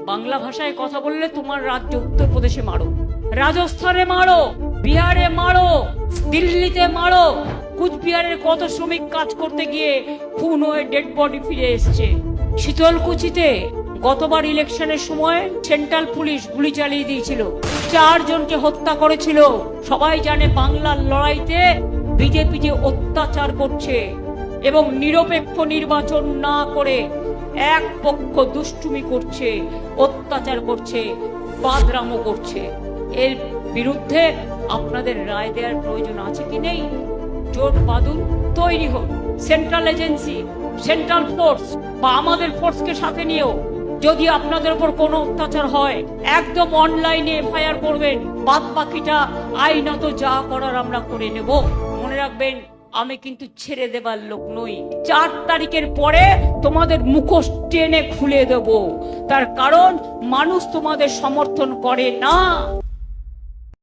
বাংলা ভাষায় কথা বললে তোমার রাজ্য উত্তরপ্রদেশে মারো, রাজস্থানে মারো, বিহারে মারো, দিল্লিতে মারো। কুচবিহারের কত শ্রমিক কাজ করতে গিয়ে খুন হয়ে ডেড বডি ফিরে এসছে। শীতলকুচিতে গতবার ইলেকশনের সময় সেন্ট্রাল পুলিশ গুলি চালিয়ে দিয়েছিল, 4 জনকে হত্যা করেছিল। সবাই জানে বাংলার লড়াইতে বিজেপি যে অত্যাচার করছে এবং নিরপেক্ষ নির্বাচন না করে এক পক্ষ দুষ্টুমি করছে, অত্যাচার করছে, বাদরামো করছে। এর বিরুদ্ধে আপনাদের রায় দেওয়ার প্রয়োজন আছে কি নেই? জোট বাঁধুন, তৈরি হোক সেন্ট্রাল এজেন্সি, সেন্ট্রাল ফোর্স বা আমাদের ফোর্সকে সাথে নিয়েও যদি আপনাদের উপর কোনো অত্যাচার হয় একদম অনলাইনে এফআইআর করবেন। বাদ বাকিটা আইনত যা করার আমরা করে নেব। মনে রাখবেন, আমি কিন্তু ছেড়ে দেবার লোক নই। 4 তারিখের পরে তোমাদের মুখোশ টেনে খুলে দেব। তার কারণ মানুষ তোমাদের সমর্থন করে না।